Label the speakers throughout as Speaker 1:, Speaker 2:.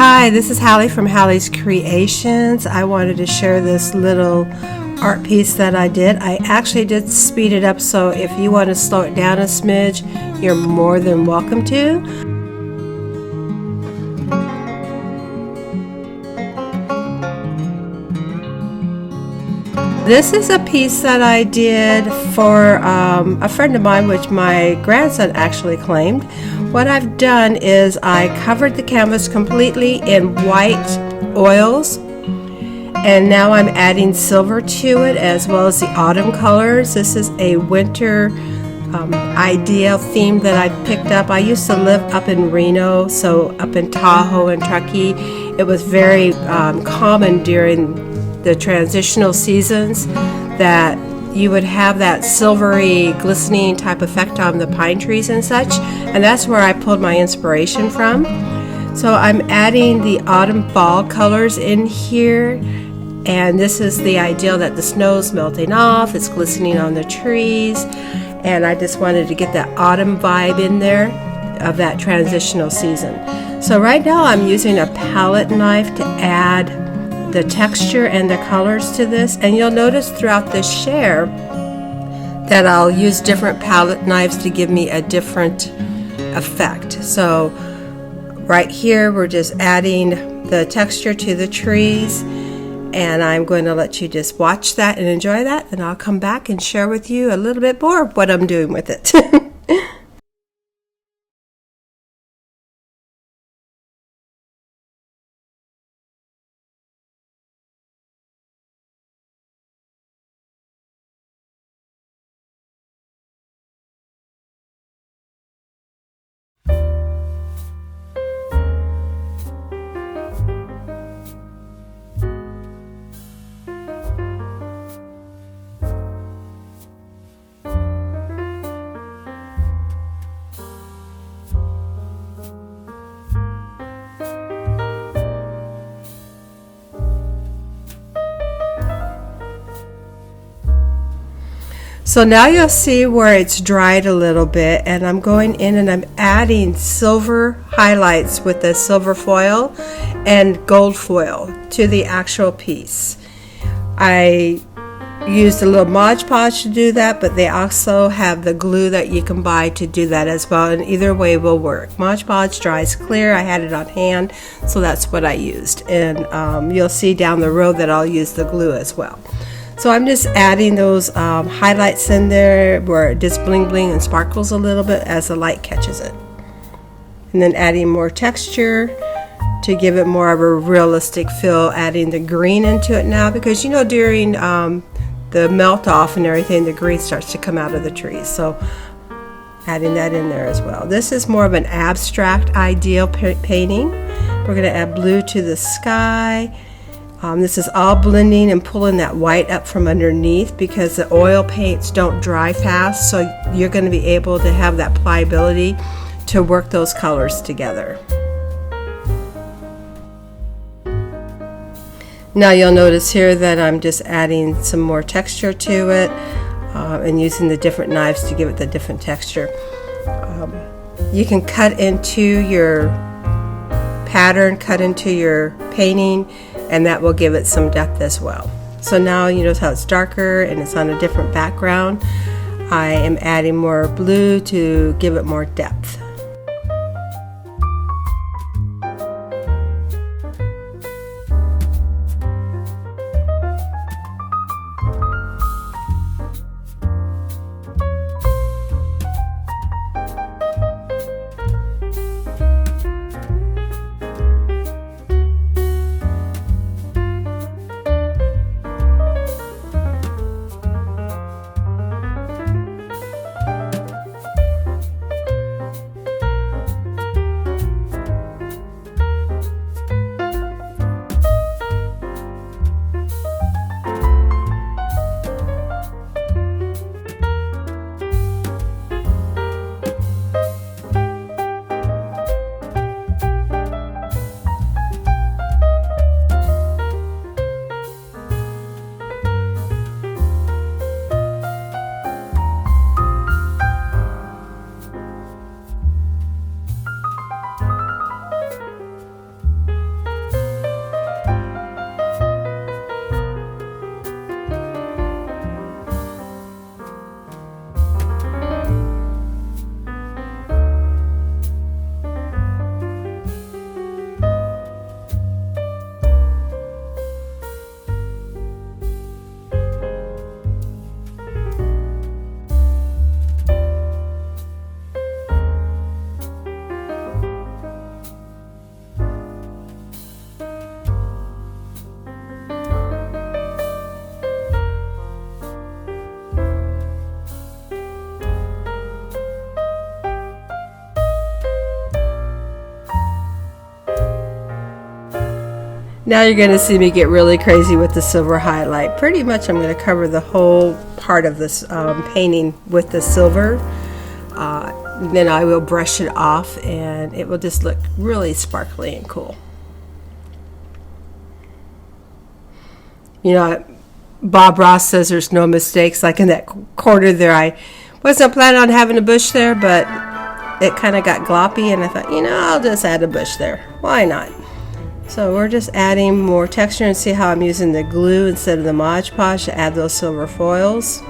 Speaker 1: Hi, this is Hallie from Hallie's Creations. I wanted to share this little art piece that I did. I actually did speed it up, so if you want to slow it down a smidge, you're more than welcome to. This is a piece that I did for a friend of mine, which my grandson actually claimed. What I've done is I covered the canvas completely in white oils, and now I'm adding silver to it as well as the autumn colors. This is a winter idea theme that I picked up. I used to live up in Reno, so up in Tahoe and Truckee. It was very common during the transitional seasons that you would have that silvery glistening type effect on the pine trees and such, and that's where I pulled my inspiration from. So I'm adding the autumn fall colors in here, and this is the ideal that the snow's melting off, it's glistening on the trees, and I just wanted to get that autumn vibe in there of that transitional season. So right now I'm using a palette knife to add the texture and the colors to this, and you'll notice throughout this share that I'll use different palette knives to give me a different effect. So right here we're just adding the texture to the trees, and I'm going to let you just watch that and enjoy that, and I'll come back and share with you a little bit more of what I'm doing with it. So now you'll see where it's dried a little bit, and I'm going in and I'm adding silver highlights with the silver foil and gold foil to the actual piece. I used a little Mod Podge to do that, but they also have the glue that you can buy to do that as well, and either way will work. Mod Podge dries clear. I had it on hand, so that's what I used, and you'll see down the road that I'll use the glue as well. So I'm just adding those highlights in there where it just bling bling and sparkles a little bit as the light catches it. And then adding more texture to give it more of a realistic feel, adding the green into it now, because you know during the melt off and everything, the green starts to come out of the trees. So adding that in there as well. This is more of an abstract ideal painting. We're going to add blue to the sky. This is all blending and pulling that white up from underneath because the oil paints don't dry fast, so you're going to be able to have that pliability to work those colors together. Now you'll notice here that I'm just adding some more texture to it and using the different knives to give it the different texture. You can cut into your pattern, cut into your painting, and that will give it some depth as well. So now you notice how it's darker and it's on a different background. I am adding more blue to give it more depth. Now you're going to see me get really crazy with the silver highlight. Pretty much I'm going to cover the whole part of this painting with the silver. Then I will brush it off and it will just look really sparkly and cool. You know, Bob Ross says there's no mistakes. Like in that corner there, I wasn't planning on having a bush there, but it kind of got gloppy and I thought, you know, I'll just add a bush there. Why not? So we're just adding more texture, and see how I'm using the glue instead of the Mod Podge to add those silver foils.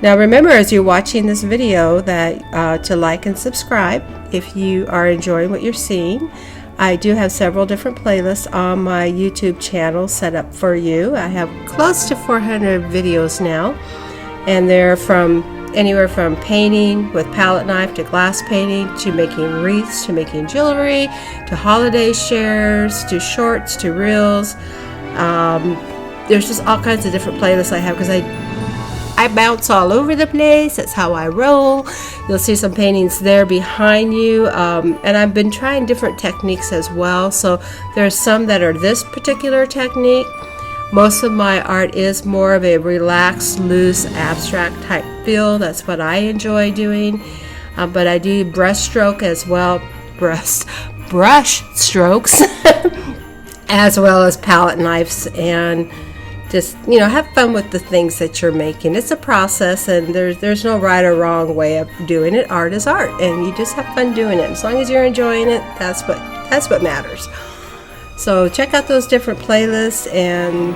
Speaker 1: Now remember, as you're watching this video, that to like and subscribe if you are enjoying what you're seeing. I do have several different playlists on my YouTube channel set up for you. I have close to 400 videos now, and they're from anywhere from painting with palette knife to glass painting to making wreaths to making jewelry to holiday shares to shorts to reels. There's just all kinds of different playlists I have because I bounce all over the place. That's how I roll. You'll see some paintings there behind you. And I've been trying different techniques as well. So there's some that are this particular technique. Most of my art is more of a relaxed, loose, abstract type feel. That's what I enjoy doing. But I do brush stroke as well. Brush strokes as well as palette knives, and just, you know, have fun with the things that you're making. It's a process, and there's no right or wrong way of doing it. Art is art, and you just have fun doing it. As long as you're enjoying it, that's what matters. So check out those different playlists, and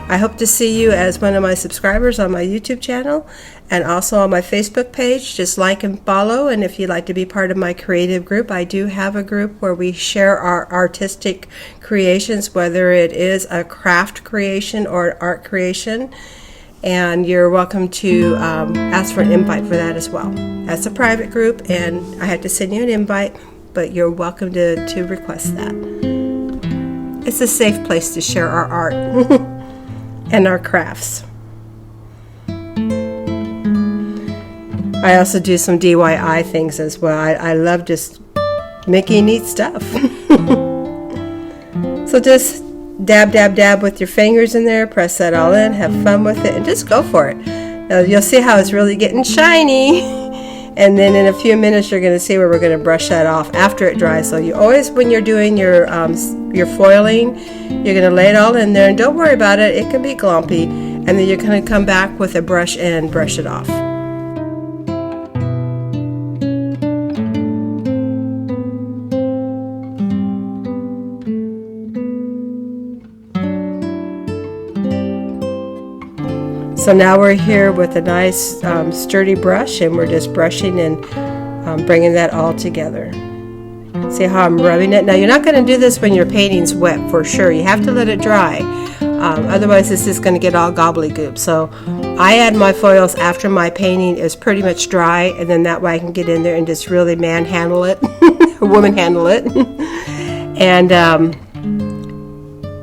Speaker 1: I hope to see you as one of my subscribers on my YouTube channel and also on my Facebook page. Just like and follow, and if you'd like to be part of my creative group, I do have a group where we share our artistic creations, whether it is a craft creation or an art creation, and you're welcome to ask for an invite for that as well. That's a private group, and I have to send you an invite, but you're welcome to request that. It's a safe place to share our art and our crafts. I also do some DIY things as well. I love just making neat stuff. So just dab, dab, dab with your fingers in there, press that all in, have fun with it, and just go for it. Now you'll see how it's really getting shiny. And then in a few minutes you're going to see where we're going to brush that off after it dries. So you always, when you're doing your foiling, you're going to lay it all in there, and don't worry about it. It can be glumpy, and then you're going to come back with a brush and brush it off. So now we're here with a nice sturdy brush, and we're just brushing and bringing that all together. See how I'm rubbing it? Now you're not going to do this when your painting's wet for sure. You have to let it dry. Otherwise it's just going to get all gobbledygook. So I add my foils after my painting is pretty much dry, and then that way I can get in there and just really manhandle it, woman handle it, and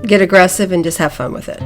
Speaker 1: get aggressive and just have fun with it.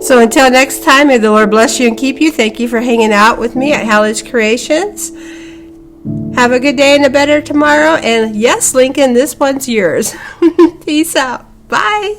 Speaker 1: So until next time, may the Lord bless you and keep you. Thank you for hanging out with me at Hallie's Creations. Have a good day and a better tomorrow. And yes, Lincoln, this one's yours. Peace out. Bye.